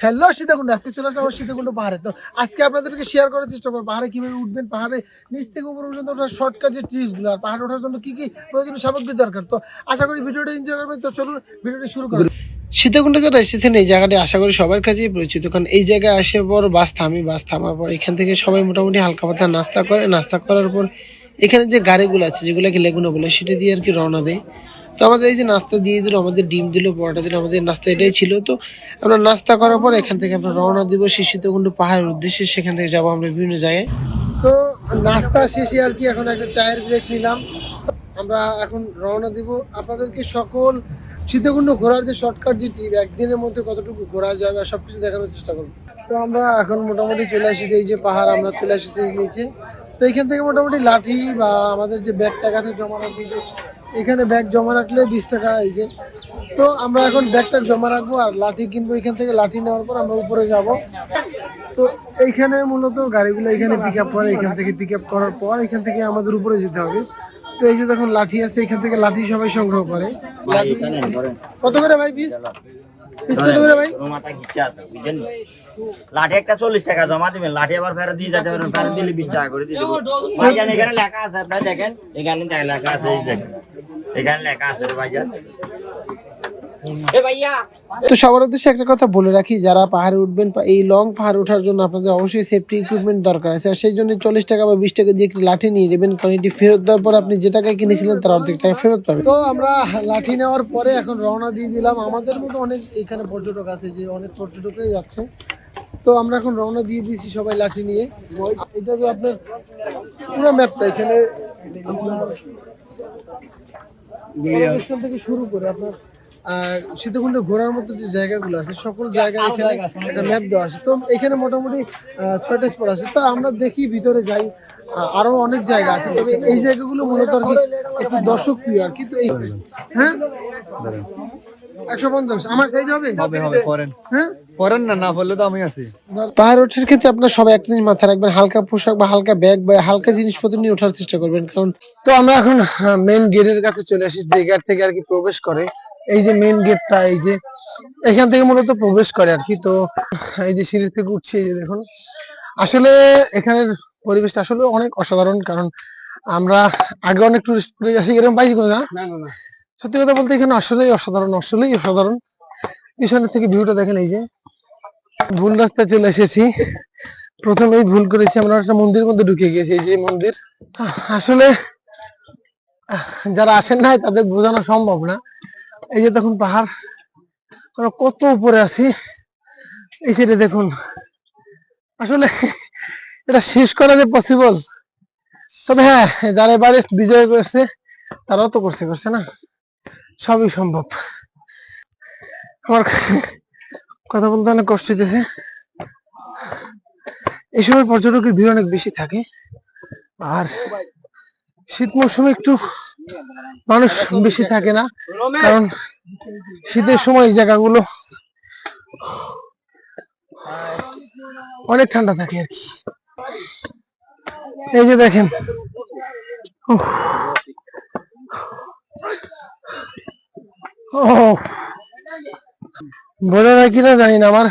Hello Sitakunda, আজকে চলে আসলাম আমার সীতাকুণ্ড পাহাড়ে। তো আজকে আপনাদেরকে শেয়ার করার চেষ্টা করবো পাহাড়ে কিভাবে উঠবেন, পাহাড়ে নিচ থেকে উপর পর্যন্ত ওঠার শর্টকাট যে ট্রিক্সগুলো, আর পাহাড়ে ওঠার জন্য কি কি প্রয়োজনীয় সামগ্রী দরকার। তো আশা করি ভিডিওটা এনজয় করবেন। তো চলুন ভিডিওটি শুরু করি। সীতাকুণ্ডে যারা এসেছেন এই জায়গাটি আশা করি সবার কাছেই পরিচিত, কারণ এই জায়গায় আসে পর বাস থামার পর এখান থেকে সবাই মোটামুটি হালকা পাতলা নাস্তা করে, নাস্তা করার পর এখানে যে গাড়িগুলো আছে যেগুলোকে লেগুনা বলে সেটা দিয়ে আর কি রওনা দেয়। তো আমাদের এই যে নাস্তা দিয়ে দিল, আমাদের ডিম দিল, পরোটা দিল, আমাদের নাস্তা এটাই ছিল। তো আমরা নাস্তা করার পর এখান থেকে আমরা রওনা দিব সেই সীতাকুণ্ড পাহাড়ের উদ্দেশ্যে। সেখান থেকে যাবো আমরা বিভিন্ন জায়গায়। তো নাস্তা শেষে আর কি এখন একটা চায়ের ব্রেক নিলাম। আমরা এখন রওনা দিব আপনাদেরকে সকল সীতাকুণ্ড ঘোরার যে শর্টকাট যে ট্রিপ, একদিনের মধ্যে কতটুকু ঘোরা যাবে আর সবকিছু দেখানোর চেষ্টা করবো। তো আমরা এখন মোটামুটি চলে এসেছি এই যে পাহাড়, আমরা চলে এসেছি নিচে। তো এইখান থেকে মোটামুটি লাঠি বা আমাদের যে ব্যাগ টাকাতে জমা রাখি, এখানে ব্যাগ জমা রাখলে 20 টাকা এই যে। তো আমরা এখন ব্যাগটা জমা রাখবো আর লাঠি কিনবো। এখান থেকে লাঠি নেওয়ার পর আমরা উপরে যাব। তো এইখানে মূলত গাড়িগুলো এখানে পিক আপ করে, এখান থেকে পিক আপ করার পর এখান থেকে আমাদের উপরে যেতে হবে। তো এই যে দেখুন লাঠি আছে, এখান থেকে লাঠি সবাই সংগ্রহ করে। কত করে ভাই পিস? কত করে ভাই? লাঠি একটা 40 টাকা জমা দিবেন, লাঠি আবার ফেরত দিয়ে যেতে পারবেন, ফেরত দিলে 20 টাকা করে দিয়ে দেবো। ভাইজান এখানে লেখা আছে, আপনারা দেখেন এখানে লেখা আছে, এই দেখেন এখানে লেখা আছে ভাইজান। তো সবার উদ্দেশ্যে একটা কথা বলে রাখি, যারা পাহাড়ে উঠবেন, এই লং পাহাড়ে ওঠার জন্য আপনাদের অবশ্যই সেফটি ইকুইপমেন্ট দরকার আছে। আর সেই জন্য 40 টাকা বা 20 টাকা দিয়ে একটি লাঠি নিয়ে নেবেন, কারণ এটি ফেরত দেওয়ার পর আপনি যে টাকায় কিনেছিলেন তার অর্ধেক টাকা ফেরত পাবেন। তো আমরা লাঠি নেওয়ার পরে এখন রওনা দিয়ে দিলাম। আমাদের মতো অনেক এখানে পর্যটক আছে, যে অনেক পর্যটকরাই যাচ্ছে। তো আমরা এখন রওনা দিয়ে দিয়েছি সবাই লাঠি নিয়ে। এটা যে আপনার পুরো ম্যাপটা এখানে স্টেশন থেকে শুরু করে আপনার সীতাকুণ্ডে ঘোরার মতো যে জায়গাগুলো আছে সকল জায়গায় এখানে একটা ম্যাপ দেওয়া আছে। তো এখানে মোটামুটি 6টা স্পট আছে। তো আমরা দেখি ভিতরে যাই, আরো অনেক জায়গা আছে। তবে এই জায়গাগুলো মূলত আর কি একটু দর্শক প্রিয় আর কি। তো এই হ্যাঁ 150 আমার সাইজ হবে করেন হ্যাঁ করেন না বললে তো আমি আছি। পাহাড় ওঠার ক্ষেত্রে আপনার সবাই একটা জিনিস মাথায় রাখবেন, হালকা পোশাক বা হালকা ব্যাগ বা হালকা জিনিসপত্র নিয়ে ওঠার চেষ্টা করবেন। কারণ তো আমরা এখন মেইন গেটের কাছে চলে এসেছি, যে গেট থেকে আর কি প্রবেশ করে। এই যে মেইন গেটটা, এই যে এখান থেকে মূলত প্রবেশ করে আর কি। তো এই যে সিঁড়ি থেকে উঠছি, এই যে দেখুন আসলে এখানের পরিবেশটা আসলে অনেক অসাধারণ। কারণ আমরা আগে অনেক টুরিস্ট প্লেস আসি, এরকম পাইছি না। সত্যি কথা বলতে এখানে আসলেই অসাধারণ। পিছনের থেকে ভিউটা দেখেন। এই যে ভুল রাস্তায় চলে এসেছি, প্রথমেই ভুল করেছি, আমরা একটা মন্দিরের মধ্যে ঢুকে গেছি। এই যে মন্দির, আসলে যারা আসেন নাই তাদের বোঝানো সম্ভব না। এই যে দেখুন পাহাড়, আমরা কত উপরে আছি। এই সাইডে দেখুন, আসলে এটা শেষ করা যে পসিবল। তবে হ্যাঁ, যারা এবারে বিজয় করছে তারাও তো করছে না, সবই সম্ভব। আমার কথা বলতে অনেক কষ্ট হইতেছে। এই সময় পর্যটকের ভিড় অনেক বেশি থাকে, আর শীত মৌসুমে একটু মানুষ বেশি থাকে না, কারণ শীতের সময় এই জায়গাগুলো অনেক ঠান্ডা থাকে আর কি। এই যে দেখেন, বোঝা যায় কিনা জানি না, আমার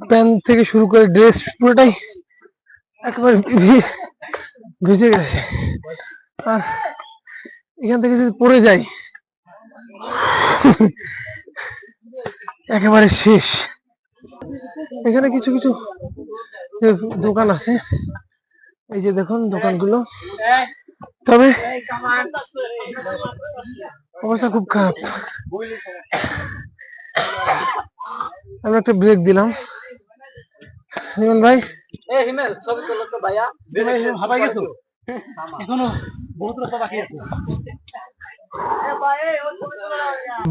প্যান্ট থেকে শুরু করে ড্রেস পুরোটাই একেবারে ভিজে গেছে। আর এখান থেকে যদি পড়ে যাই একেবারে শেষ। এখানে কিছু কিছু দোকান আছে, এই যে দেখুন দোকানগুলো, তবে অবস্থা খুব খারাপ। আমরা একটা ব্রেক দিলাম। হিমন ভাই,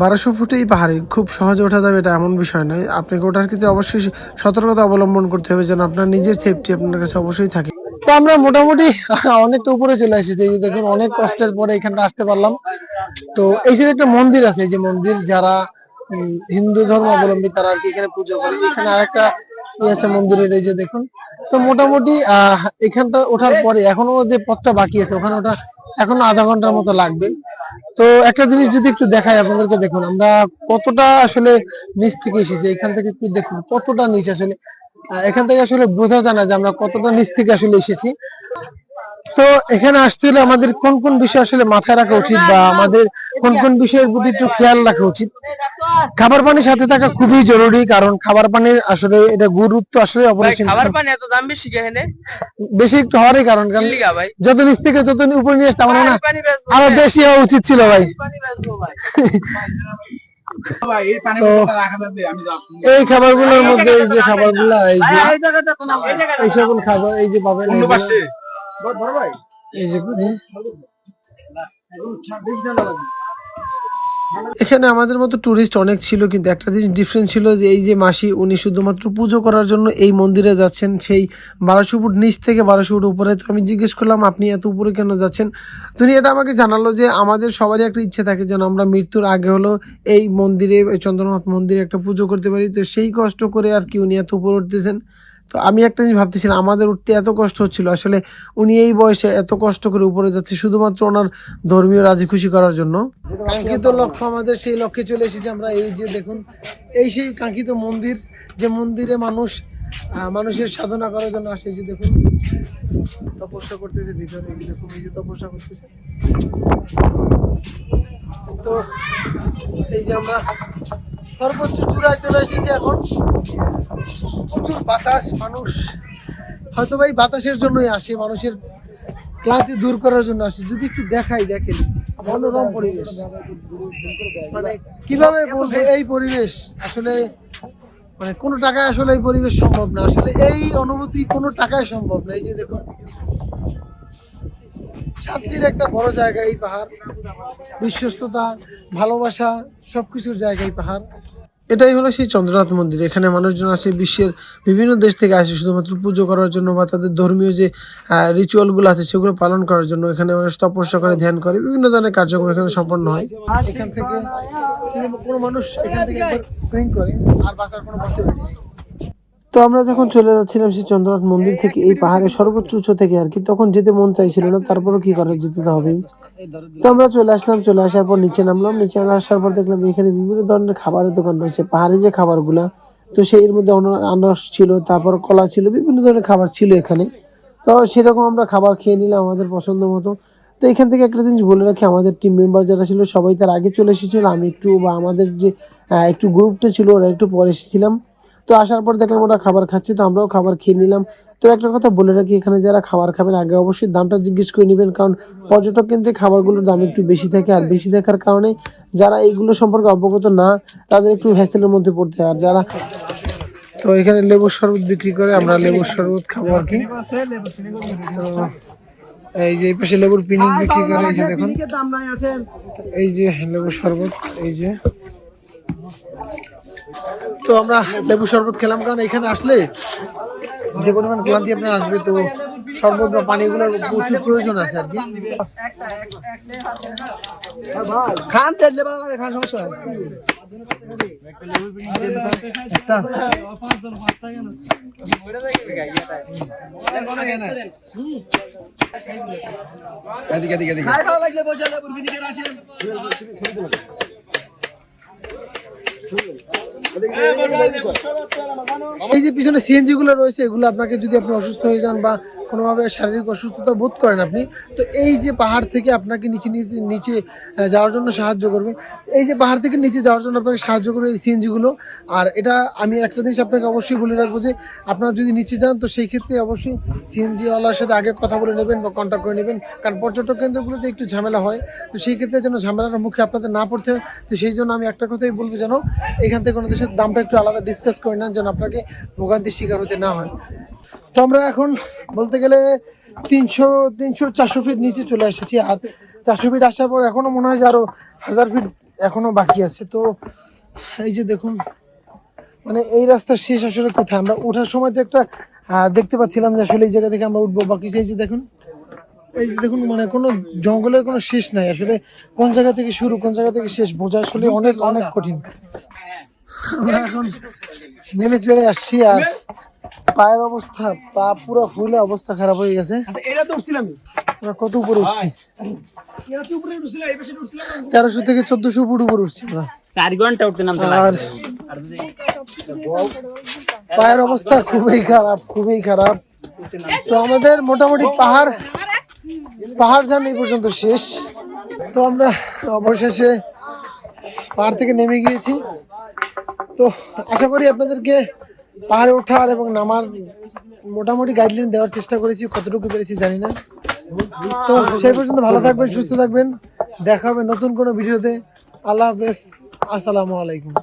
বারোশো ফুটে এই পাহাড়ে খুব সহজে ওঠা যাবে এটা এমন বিষয় নয়। আপনাকে ওঠার ক্ষেত্রে অবশ্যই সতর্কতা অবলম্বন করতে হবে, যেন আপনার নিজের সেফটি আপনার কাছে অবশ্যই থাকে। তো আমরা মোটামুটি অনেকটা উপরে চলে এসেছি, এই যে দেখুন অনেক কষ্টের পরে এখানটা আসতে পারলাম। তো এই যে একটা মন্দির আছে, এই যে মন্দির, যারা হিন্দু ধর্ম অবলম্বী তারা আর কি এখানে পুজো করে। এখানে আরেকটা আছে মন্দিরের, এই যে দেখুন। তো মোটামুটি এখানটা ওঠার পরে এখনো যে পথটা বাকি আছে, ওখানে ওটা এখনো আধা ঘন্টার মতো লাগবে। তো একটা জিনিস যদি একটু দেখাই আপনাদেরকে, দেখুন আমরা কতটা আসলে নিচ থেকে এসেছি, এখান থেকে একটু দেখুন কতটা নিচ আসলে। এখান থেকে আসলে বোঝা যায় না যে আমরা কতটা নিচ থেকে আসলে এসেছি। তো এখানে আসতে হলে আমাদের কোন কোন বিষয় আসলে মাথায় রাখা উচিত বা আমাদের কোন কোন বিষয়ের প্রতি একটু খেয়াল রাখা উচিত। খাবার পানির সাথে থাকা খুবই জরুরি, কারণ খাবার পানির আসলে এটা গুরুত্ব আসলে অপরিসীম। খাবার পানি এত দাম বেশি কেন? বেশি একটু হওয়ারই কারণ ভাই যত নিচ থেকে তত উপরে নিয়ে আসতে আমার না পানি বেচবো আরো বেশি হওয়া উচিত ছিল ভাই। পানি বেচবো ভাই। তো এই খাবারগুলোর মধ্যে এই যে খাবারগুলা, এই যে এই সকল খাবার এই যে পাবেন, এই যে এখানে আমাদের মতো টুরিস্ট অনেক ছিল, কিন্তু একটা জিনিস ডিফারেন্স ছিল যে এই যে মাসি উনি শুধুমাত্র পুজো করার জন্য এই মন্দিরে যাচ্ছেন, সেই 1200 ফুট নিচ থেকে 1200 ফুট উপরে। তো আমি জিজ্ঞেস করলাম আপনি এত উপরে কেন যাচ্ছেন? তিনি এটা আমাকে জানালো যে আমাদের সবারই একটা ইচ্ছে থাকে যেন আমরা মৃত্যুর আগে হলো এই মন্দিরে, চন্দ্রনাথ মন্দিরে একটা পুজো করতে পারি। তো সেই কষ্ট করে আর কি উনি এত উপরে উঠতেছেন। তো আমি একটা জিনিস ভাবতেছিলাম, আমাদের উঠতে এত কষ্ট হচ্ছিল, আসলে উনি এই বয়সে এত কষ্ট করে উপরে যাচ্ছে শুধুমাত্র ওনার ধর্মীয় রাজি খুশি করার জন্য। কাঙ্ক্ষিত লক্ষ্য আমাদের, সেই লক্ষ্যে চলে এসেছি আমরা। এই যে দেখুন, এই সেই কাঙ্ক্ষিত মন্দির, যে মন্দিরে মানুষের সাধনা করার জন্য আসে। এই যে দেখুন তপস্যা করতেছে ভিতরে, এই যে দেখুন এই যে তপস্যা করতেছে। তো এই যে আমরা সর্বোচ্চ চূড়ায় চলে এসেছি এখন। প্রচুর বাতাস, মানুষ হয়তো ভাই বাতাসের জন্যই আসে, মানুষের ক্লান্তি দূর করার জন্য আসে। যদি একটু দেখাই, দেখেন মনোরম পরিবেশ, মানে কিভাবে বলবো এই পরিবেশ আসলে, মানে কোনো টাকায় আসলে এই পরিবেশ সম্ভব না, আসলে এই অনুভূতি কোনো টাকায় সম্ভব না। এই যে দেখুন শান্তির একটা বড় জায়গা এই পাহাড়, বিশ্বস্ততা, ভালোবাসা সবকিছুর জায়গা এই পাহাড়। এটাই হলো সেই চন্দ্রনাথ মন্দির। এখানে মানুষজন আসে বিশ্বের বিভিন্ন দেশ থেকে আসে শুধুমাত্র পুজো করার জন্য বা তাদের ধর্মীয় যে রিচুয়ালগুলো আছে সেগুলো পালন করার জন্য। এখানে মানুষ তপস্যা করে, ধ্যান করে, বিভিন্ন ধরনের কার্যক্রম এখানে সম্পন্ন হয়। এখান থেকে কোনো মানুষ এখান থেকে সুইং করে আর বাঁচার কোনো পসিবিলিটি নেই। তো আমরা যখন চলে যাচ্ছিলাম সেই চন্দ্রনাথ মন্দির থেকে এই পাহাড়ের সর্বোচ্চ উচ্চ থেকে আর কি, তখন যেতে মন চাইছিল না, তারপরও কি করার, যেতে তো হবেই। তো আমরা চলে আসলাম, চলে আসার পর নিচে নামলাম। নিচে আসার পর দেখলাম এখানে বিভিন্ন ধরনের খাবারের দোকান রয়েছে, পাহাড়ি যে খাবারগুলা। তো সেই মধ্যে আনারস ছিল, তারপর কলা ছিল, বিভিন্ন ধরনের খাবার ছিল এখানে। তো সেরকম আমরা খাবার খেয়ে নিলাম আমাদের পছন্দ মতো। তো এখান থেকে একটা জিনিস বলে রাখি, আমাদের টিম মেম্বার যারা ছিল সবাই তার আগে চলে এসেছিল, আমি একটু বা আমাদের যে একটু গ্রুপটা ছিল ওরা একটু পরে এসেছিলাম। তো আসার পর দেখলাম ওরা খাবার খাচ্ছে, তো আমরাও খাবার খেয়ে নিলাম। তো একটা কথা বলে রাখি, এখানে যারা খাবার খাবেন আগে অবশ্যই দামটা জিজ্ঞেস করে নেবেন, কারণ পর্যটক কেন্দ্রে খাবারগুলোর দাম একটু বেশি থাকে, আর বেশি থাকার কারণে যারা এইগুলো সম্পর্কে অবগত না তাদের একটু হ্যাসেলের মধ্যে পড়তে হয়। আর যারা, তো এখানে লেবুর শরবত বিক্রি করে, আমরা লেবুর শরবত খাবো আর কি। তো এই যে এই পাশে লেবুর পিনিক বিক্রি করে, এই যে দেখুন এই যে লেবুর শরবত, এই যে। তো আমরা লেবু শরবত খেলাম, কারণ এখানে আসলে যে পরিমাণ ক্লান্তি আপনার আসবে, তো শরবত বা পানিগুলোর প্রচুর প্রয়োজন আছে আর কি। খান তেল খান, সমস্যা এই যে পিছনে সিএনজি গুলো রয়েছে, এগুলো আপনাকে যদি আপনি অসুস্থ হয়ে যান বা কোনোভাবে শারীরিক অসুস্থতা বোধ করেন আপনি, তো এই যে পাহাড় থেকে আপনাকে নিচে নিচে যাওয়ার জন্য সাহায্য করবে। এই যে পাহাড় থেকে নিচে যাওয়ার জন্য আপনাকে সাহায্য করবে এই সিএনজি গুলো। আর এটা আমি একটা জিনিস আপনাকে অবশ্যই বলে রাখবো যে আপনারা যদি নিচে যান তো সেই ক্ষেত্রে অবশ্যই সিএনজি ওয়ালার সাথে আগে কথা বলে নেবেন বা কন্ট্যাক্ট করে নেবেন, কারণ পর্যটক কেন্দ্রগুলোতে একটু ঝামেলা হয়। তো সেই ক্ষেত্রে যেন ঝামেলার মুখে আপনাদের না পড়তে হয়। তো সেই জন্য আমি একটা কথাই বলবো, যেন এখান থেকে কোনো দেশের দামটা একটু আলাদা ডিসকাস করে নেন, যেন আপনাকে ভোগান্তির শিকার হতে না হয়। তো আমরা এখন বলতে গেলে 300-400 ফিট নিচে চলে এসেছি, আর 400 ফিট আসার পর এখনো মনে হয় যে আরো 1000 ফিট এখনো বাকি আছে। তো এই যে দেখুন, মানে এই রাস্তার শেষ আসলে কোথায়? আমরা ওঠার সময় তো একটা দেখতে পাচ্ছিলাম যে আসলে এই জায়গা থেকে আমরা উঠবো বাকি। এই যে দেখুন, এই যে দেখুন, মানে কোনো জঙ্গলের কোনো শেষ নাই আসলে, কোন জায়গা থেকে শুরু কোন জায়গা থেকে শেষ বোঝা আসলে অনেক অনেক কঠিন। আমরা এখন নেমে চলে আসছি, আর পায়ের অবস্থা, পা পুরো ফুলে অবস্থা খারাপ হয়ে গেছে। এটা তো উঠছিলাম আমরা কত উপরে উঠছি? এটা তো উপরে উঠছিলাম, এই পাশে উঠছিলাম 1300 থেকে 1400 ফুট উপরে উঠছি আমরা। 4 ঘন্টা উঠতে নামতে আর পায়ের অবস্থা খুবই খারাপ, খুবই খারাপ। তো আমাদের মোটামুটি পাহাড় জার্নি এই পর্যন্ত শেষ। তো আমরা অবশেষে পাহাড় থেকে নেমে গিয়েছি। তো আশা করি আপনাদেরকে পাহাড়ে ওঠার এবং নামার মোটামুটি গাইডলাইন দেওয়ার চেষ্টা করেছি, কতটুকু পেরেছি জানি না। তো সেই পর্যন্ত ভালো থাকবেন, সুস্থ থাকবেন, দেখা হবে নতুন কোনো ভিডিওতে। আল্লাহ হাফেজ, আসসালামু আলাইকুম।